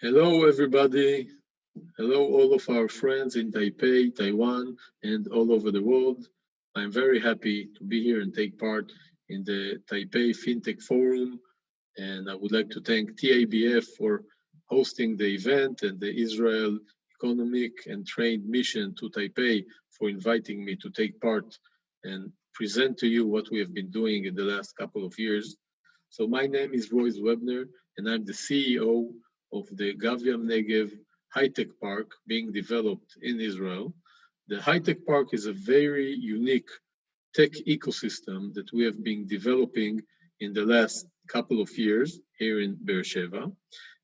Hello, everybody. Hello, all of our friends in Taipei, Taiwan, and all over the world. I'm very happy to be here and take part in the Taipei FinTech Forum. And I would like to thank TABF for hosting the event and the Israel Economic and Trade Mission to Taipei for inviting me to take part and present to you what we have been doing in the last couple of years. So my name is Zwebner, and I'm the CEO of the Gav-Yam Negev high-tech park being developed in Israel. The high-tech park is a very unique tech ecosystem that we have been developing in the last couple of years here in Beersheba.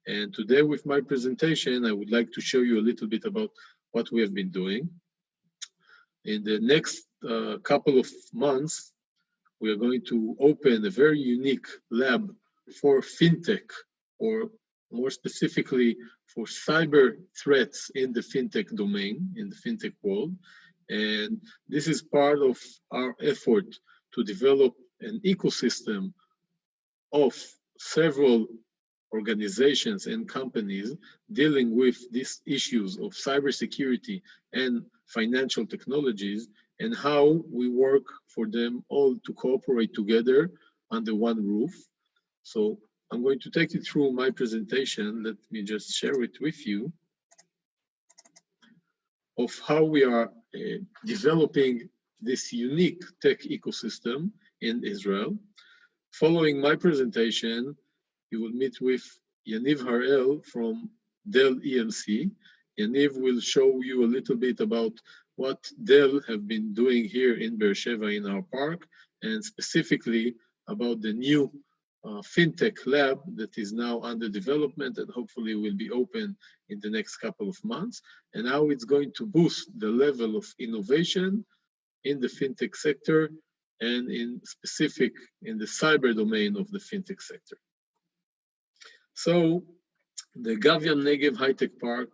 And today with my presentation, I would like to show you a little bit about what we have been doing. In the next couple of months, we are going to open a very unique lab for FinTech, or more specifically for cyber threats in the FinTech domain, in the FinTech world. And this is part of our effort to develop an ecosystem of several organizations and companies dealing with these issues of cybersecurity and financial technologies, and how we work for them all to cooperate together under one roof. So I'm going to take you through my presentation. Let me just share it with you of how we are developing this unique tech ecosystem in Israel. Following my presentation, you will meet with Yaniv Harel from Dell EMC. Yaniv will show you a little bit about what Dell have been doing here in Beersheba in our park, and specifically about the new FinTech lab that is now under development and hopefully will be open in the next couple of months, and how it's going to boost the level of innovation in the FinTech sector and in specific in the cyber domain of the FinTech sector. So the Gav-Yam Negev High-Tech Park,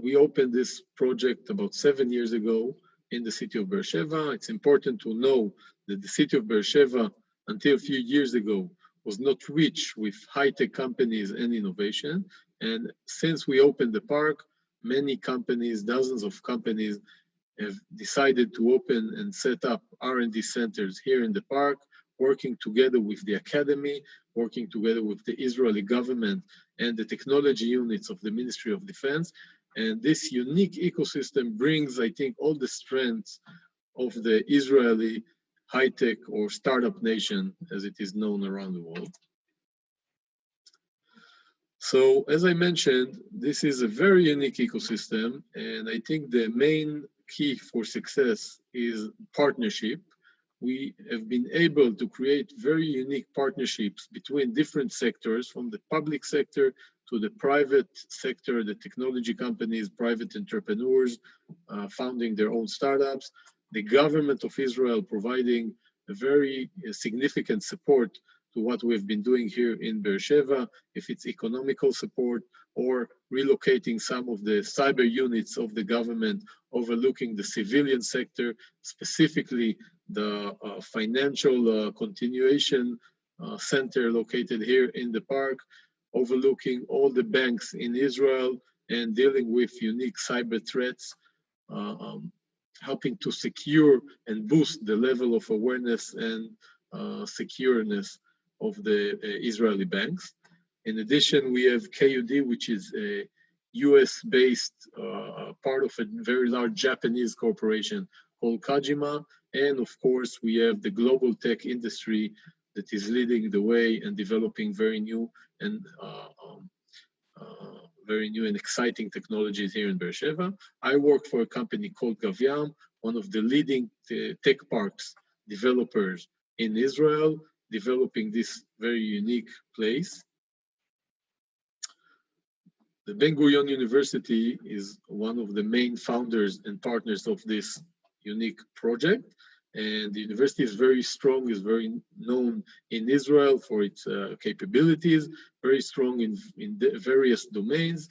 we opened this project about 7 years ago in the city of Beersheba. It's important to know that the city of Beersheba, until a few years ago, was not rich with high-tech companies and innovation. And since we opened the park, many companies, dozens of companies, have decided to open and set up R&D centers here in the park, working together with the academy, working together with the Israeli government and the technology units of the Ministry of Defense. And this unique ecosystem brings, I think, all the strengths of the Israeli high-tech or startup nation, as it is known around the world. So, as I mentioned, this is a very unique ecosystem, and I think the main key for success is partnership. We have been able to create very unique partnerships between different sectors, from the public sector to the private sector, the technology companies, private entrepreneurs founding their own startups, the government of Israel providing a very significant support to what we've been doing here in Beersheba, if it's economical support or relocating some of the cyber units of the government, overlooking the civilian sector, specifically the financial continuation center located here in the park, overlooking all the banks in Israel and dealing with unique cyber threats, helping to secure and boost the level of awareness and secureness of the Israeli banks. In addition, we have KUD, which is a US-based part of a very large Japanese corporation called Kajima. And of course, we have the global tech industry that is leading the way and developing very new and exciting technologies here in Beersheba. I work for a company called Gav-Yam, one of the leading tech parks developers in Israel, developing this very unique place. The Ben-Gurion University is one of the main founders and partners of this unique project. And the university is very strong, is very known in Israel for its capabilities, very strong in various domains.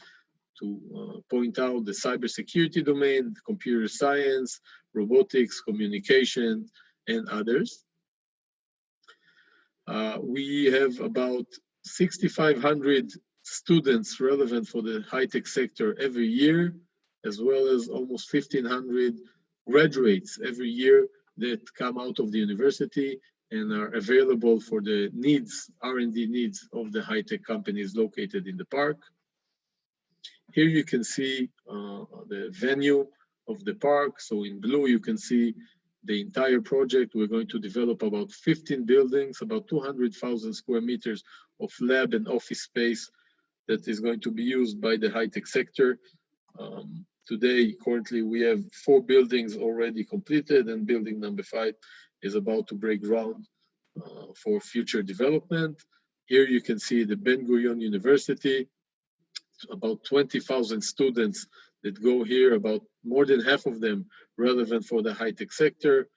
To point out the cybersecurity domain, computer science, robotics, communication, and others. We have about 6,500 students relevant for the high-tech sector every year, as well as almost 1,500 graduates every year that come out of the university and are available for the needs, R&D needs of the high-tech companies located in the park. Here you can see the venue of the park. So in blue, you can see the entire project. We're going to develop about 15 buildings, about 200,000 square meters of lab and office space that is going to be used by the high-tech sector. Today, currently, we have 4 buildings already completed, and building number 5 is about to break ground for future development. Here you can see the Ben Gurion University, about 20,000 students that go here, about more than half of them relevant for the high-tech sector.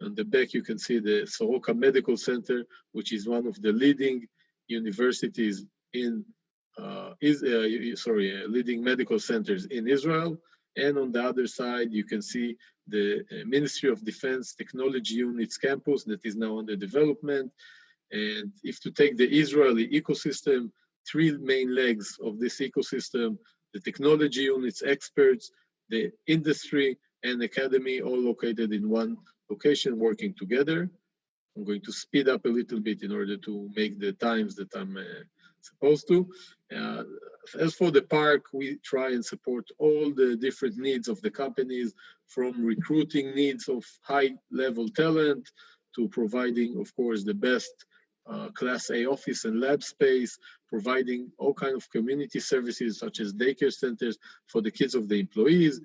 On the back, you can see the Soroka Medical Center, which is one of the leading universities in leading medical centers in Israel. And on the other side, you can see the Ministry of Defense Technology Units campus that is now under development. And if to take the Israeli ecosystem, 3 main legs of this ecosystem, the technology units, experts, the industry, and academy, all located in one location working together. I'm going to speed up a little bit in order to make the times that I'm supposed to. As for the park, we try and support all the different needs of the companies, from recruiting needs of high-level talent to providing, of course, the best Class A office and lab space, providing all kinds of community services such as daycare centers for the kids of the employees,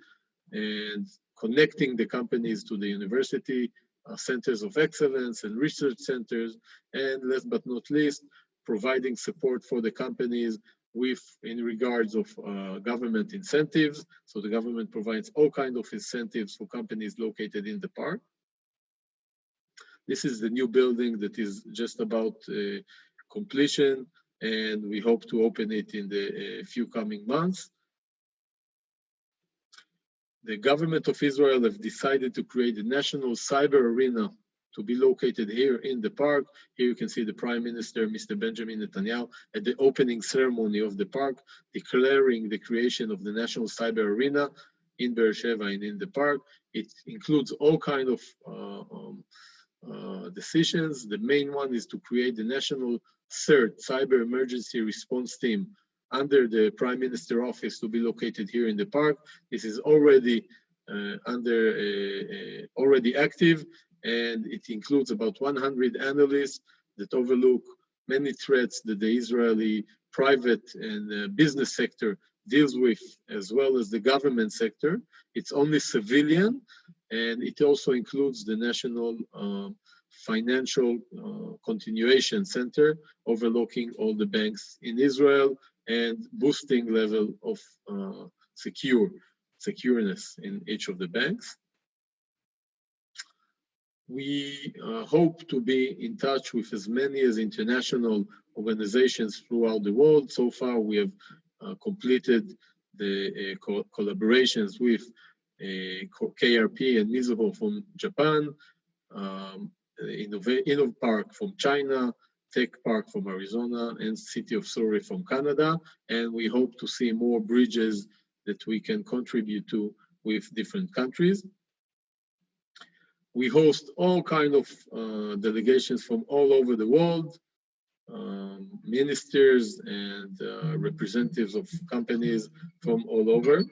and connecting the companies to the university, centers of excellence and research centers, and last but not least, providing support for the companies in regards of government incentives. So the government provides all kinds of incentives for companies located in the park. This is the new building that is just about completion, and we hope to open it in the few coming months. The government of Israel have decided to create a national cyber arena to be located here in the park. Here you can see the Prime Minister, Mr. Benjamin Netanyahu, at the opening ceremony of the park, declaring the creation of the National Cyber Arena in Beersheba and in the park. It includes all kinds of decisions. The main one is to create the National CERT, Cyber Emergency Response Team, under the Prime Minister office, to be located here in the park. This is already already active, and it includes about 100 analysts that overlook many threats that the Israeli private and business sector deals with, as well as the government sector. It's only civilian, and it also includes the National Financial Continuation Center, overlooking all the banks in Israel and boosting level of secureness in each of the banks. We hope to be in touch with as many as international organizations throughout the world. So far, we have completed the collaborations with KRP and Mizuho from Japan, InnovPark from China, Tech Park from Arizona, and City of Surrey from Canada. And we hope to see more bridges that we can contribute to with different countries. We host all kinds of delegations from all over the world, ministers and representatives of companies from all over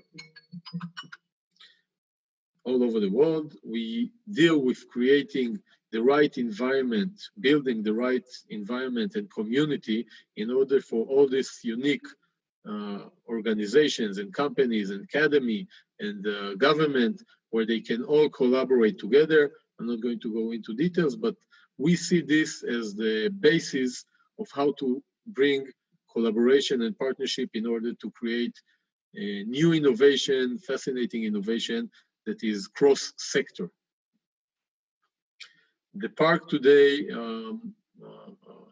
the world. We deal with creating the right environment, building the right environment and community in order for all these unique organizations and companies and academy and government, where they can all collaborate together. I'm not going to go into details, but we see this as the basis of how to bring collaboration and partnership in order to create a new innovation, fascinating innovation that is cross-sector. The park today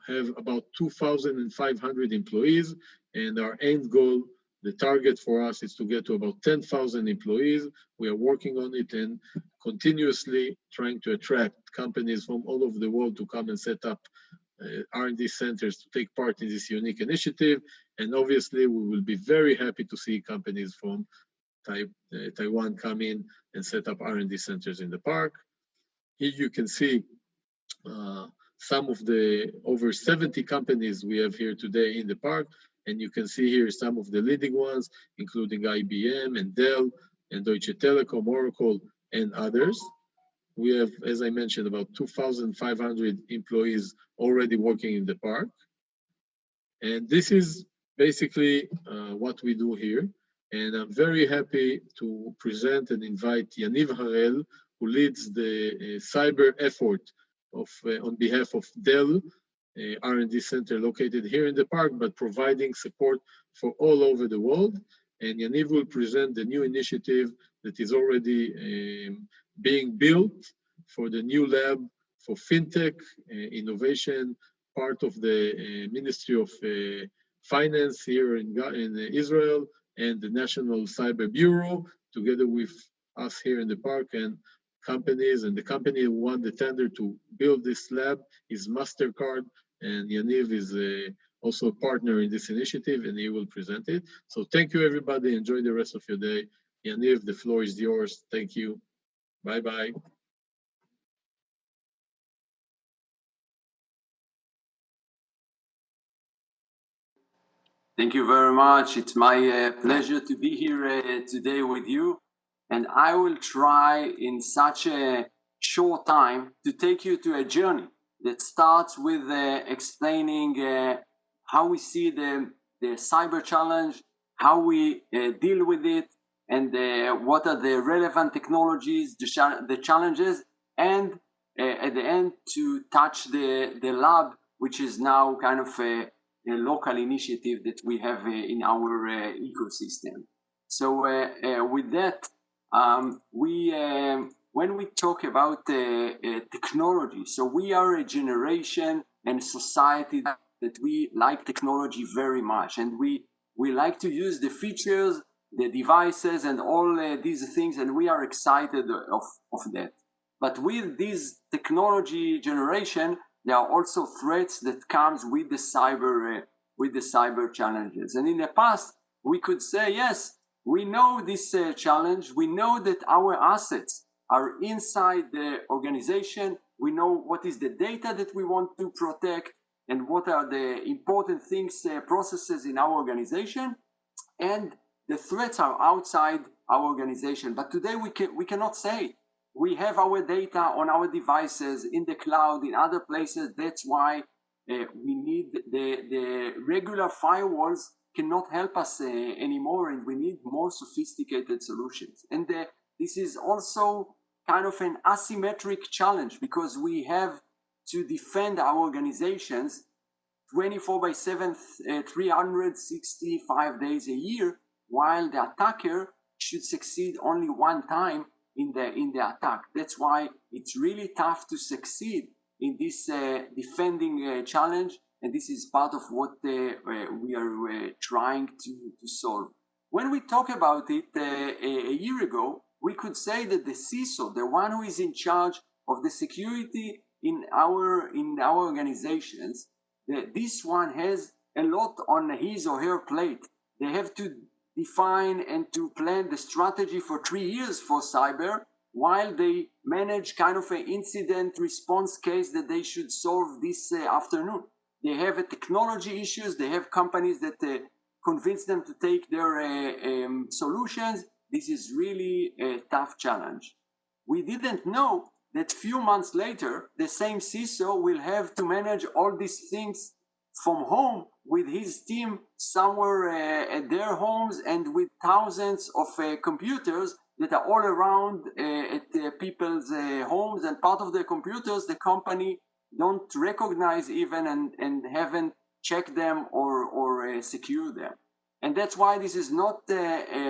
have about 2,500 employees, and our end goal, the target for us, is to get to about 10,000 employees. We are working on it and continuously trying to attract companies from all over the world to come and set up R&D centers to take part in this unique initiative. And obviously, we will be very happy to see companies from Taiwan come in and set up R&D centers in the park. Here you can see some of the over 70 companies we have here today in the park. And you can see here some of the leading ones, including IBM and Dell and Deutsche Telekom, Oracle, and others. We have, as I mentioned, about 2,500 employees already working in the park. And this is basically what we do here. And I'm very happy to present and invite Yaniv Harel, who leads the cyber effort on behalf of Dell, R&D center located here in the park, but providing support for all over the world. And Yaniv will present the new initiative that is already being built for the new lab for FinTech innovation, part of the Ministry of Finance here in Israel and the National Cyber Bureau, together with us here in the park and companies. And the company who won the tender to build this lab is MasterCard, and Yaniv is also a partner in this initiative, and he will present it. So thank you, everybody. Enjoy the rest of your day. Yaniv, the floor is yours. Thank you. Bye-bye. Thank you very much. It's my pleasure to be here today with you. And I will try in such a short time to take you to a journey that starts with explaining how we see the cyber challenge, how we deal with it, and what are the relevant technologies, the challenges, and at the end to touch the lab, which is now kind of a local initiative that we have in our ecosystem. So with that, when we talk about technology, so we are a generation and society that we like technology very much, and we like to use the features, the devices, and all these things, and we are excited of that. But with this technology generation, there are also threats that comes with the cyber challenges. And in the past, we could say, yes, we know this challenge. We know that our assets are inside the organization. We know what is the data that we want to protect and what are the important things, processes in our organization. And the threats are outside our organization. But today we cannot say. We have our data on our devices, in the cloud, in other places. That's why we need the regular firewalls cannot help us anymore, and we need more sophisticated solutions. And this is also kind of an asymmetric challenge, because we have to defend our organizations 24/7, 365 days a year, while the attacker should succeed only one time in the attack. That's why it's really tough to succeed in this defending challenge, and this is part of what we are trying to solve. When we talk about it a year ago, we could say that the CISO, the one who is in charge of the security in our organizations, this one has a lot on his or her plate. They have to define and to plan the strategy for 3 years for cyber, while they manage kind of an incident response case that they should solve this afternoon. They have technology issues. They have companies that convince them to take their solutions. This is really a tough challenge. We didn't know that few months later, the same CISO will have to manage all these things from home with his team somewhere at their homes, and with thousands of computers that are all around at people's homes, and part of the computers the company don't recognize even and haven't checked them or secure them. And that's why this is not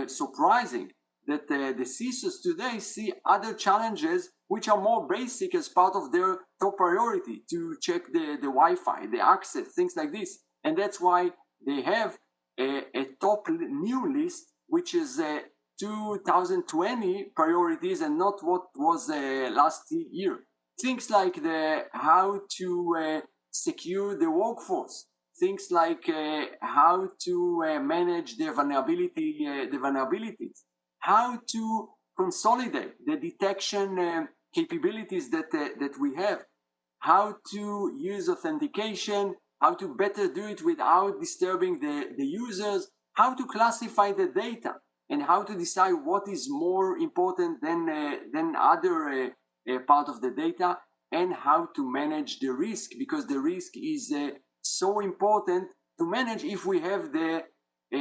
surprising that the CISOs today see other challenges which are more basic as part of their top priority, to check the Wi-Fi, the access, things like this. And that's why they have a top new list, which is 2020 priorities and not what was last year. Things like how to secure the workforce. Things like how to manage the vulnerabilities, how to consolidate the detection capabilities that we have, how to use authentication, how to better do it without disturbing the users, how to classify the data, and how to decide what is more important than other part of the data, and how to manage the risk, because the risk is so important to manage if we have the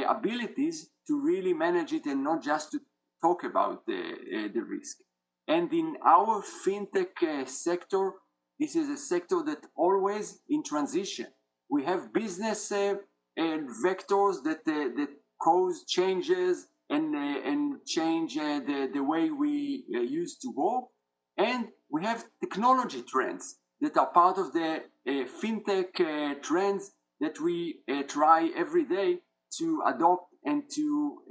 abilities to really manage it and not just to talk about the risk. And in our FinTech sector, this is a sector that always in transition. We have business vectors that cause changes and change the way we used to work. And we have technology trends that are part of the FinTech trends that we try every day to adopt and to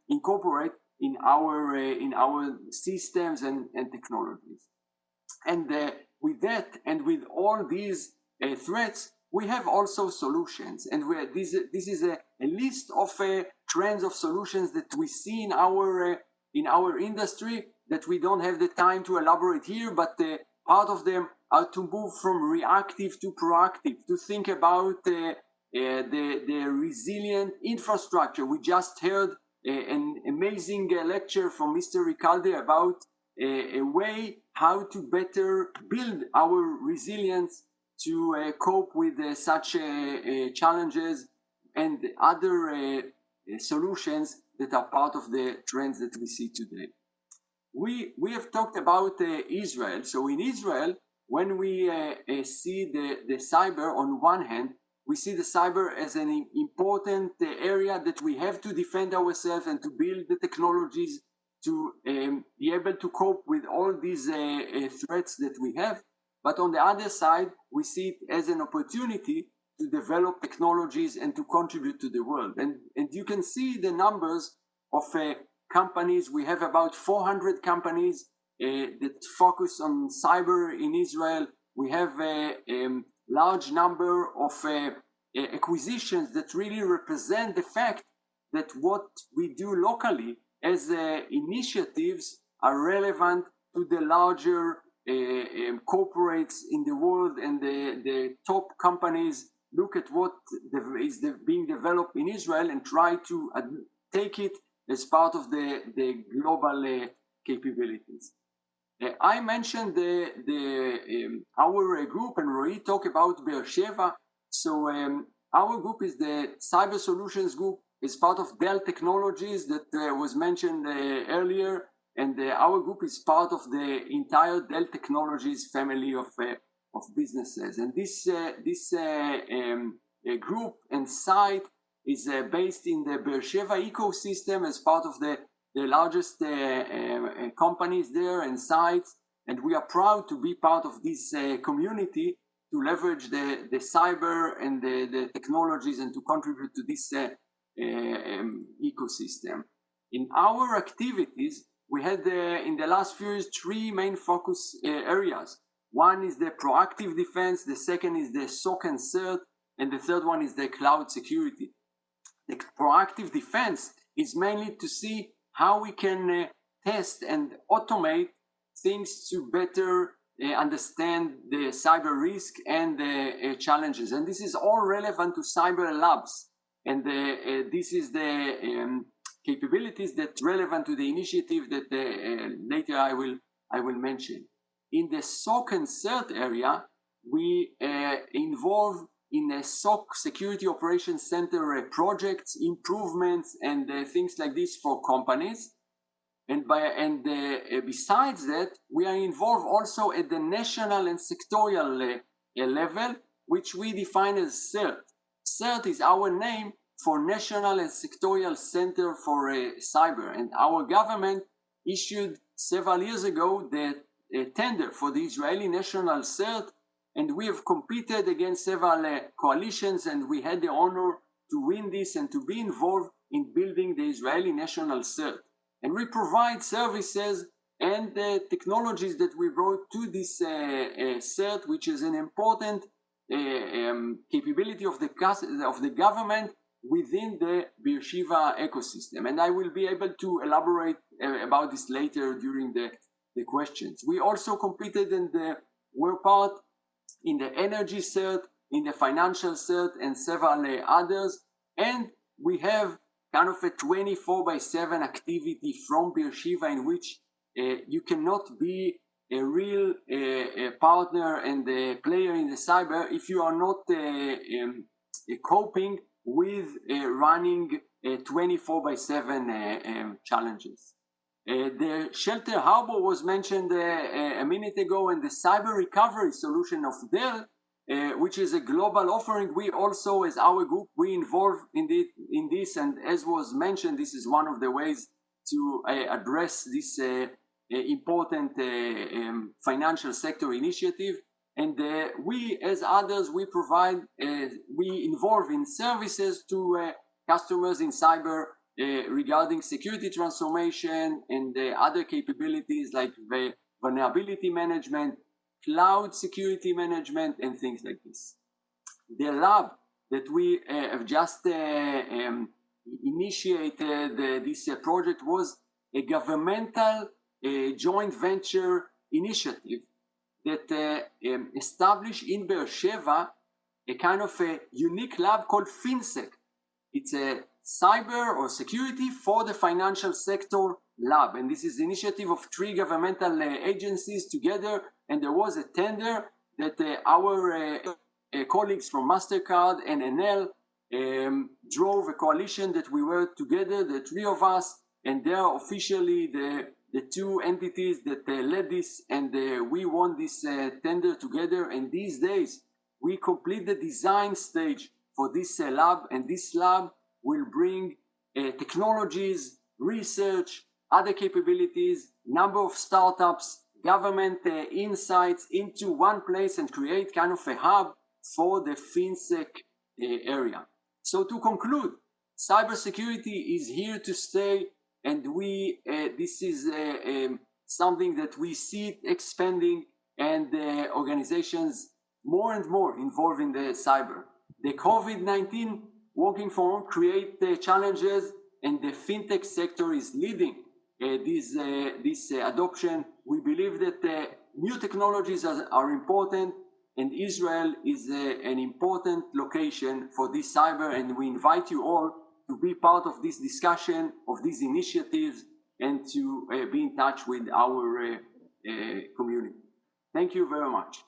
incorporate in our systems and technologies. And with that, and with all these threats, we have also solutions. And this is a list of trends of solutions that we see in our industry that we don't have the time to elaborate here, but part of them are to move from reactive to proactive, to think about the resilient infrastructure. We just heard an amazing lecture from Mr. Ricalde about a way how to better build our resilience to cope with such challenges and other solutions that are part of the trends that we see today. We have talked about Israel. So in Israel, when we see the cyber, on one hand, we see the cyber as an important area that we have to defend ourselves and to build the technologies to be able to cope with all these threats that we have. But on the other side, we see it as an opportunity to develop technologies and to contribute to the world. And you can see the numbers of companies. We have about 400 companies that focus on cyber in Israel. We have a large number of acquisitions that really represent the fact that what we do locally as initiatives are relevant to the larger corporates in the world, and the top companies look at what is being developed in Israel and try to take it as part of the global capabilities. I mentioned our group, and Roy talked about Beersheba. So our group is the Cyber Solutions Group. It's part of Dell Technologies that was mentioned earlier, and our group is part of the entire Dell Technologies family of businesses. And this group and site is based in the Beersheba ecosystem as part of the largest companies there and sites. And we are proud to be part of this community to leverage the cyber and the technologies and to contribute to this ecosystem. In our activities, we had in the last few years 3 main focus areas. One is the proactive defense, the second is the SOC and CERT, and the third one is the cloud security. The proactive defense is mainly to see how we can test and automate things to better understand the cyber risk and the challenges. And this is all relevant to cyber labs. And this is the capabilities that relevant to the initiative that later I will mention. In the SOC and CERT area, we involve in a SOC Security Operations Center projects, improvements, and things like this for companies. And besides that, we are involved also at the national and sectorial level, which we define as CERT. CERT is our name for National and Sectorial Center for Cyber. And our government issued several years ago the tender for the Israeli National CERT, and we have competed against several coalitions, and we had the honor to win this and to be involved in building the Israeli National CERT. And we provide services and the technologies that we brought to this CERT, which is an important capability of the government within the Beersheba ecosystem. And I will be able to elaborate about this later during the questions. We also competed and were part in the energy cert, in the financial cert, and several others. And we have kind of a 24/7 activity from Beersheba in which you cannot be a real partner and a player in the cyber if you are not coping with running 24/7 challenges. The shelter harbor was mentioned a minute ago, and the cyber recovery solution of Dell, which is a global offering. We also, as our group, we involved in this, and as was mentioned, this is one of the ways to address this important financial sector initiative. And we, as others, we involve in services to customers in cyber regarding security transformation and other capabilities like vulnerability management, cloud security management, and things like this. The lab that we have just initiated this project was a governmental joint venture initiative that established in Beersheba a kind of a unique lab called FinTech. It's a cyber or security for the financial sector lab. And this is the initiative of 3 governmental agencies together. And there was a tender that our colleagues from MasterCard and Enel drove a coalition that we were together, the 3 of us, and they are officially the 2 entities that led this, and we won this tender together. And these days, we complete the design stage for this lab, and this lab will bring technologies, research, other capabilities, number of startups, government insights into one place and create kind of a hub for the FinTech area. So to conclude, cybersecurity is here to stay, and this is something that we see expanding, and organizations more and more involved in the cyber. The COVID-19 working from home create challenges, and the FinTech sector is leading this adoption. We believe that new technologies are important, and Israel is an important location for this cyber, and we invite you all to be part of this discussion, of these initiatives, and to be in touch with our community. Thank you very much.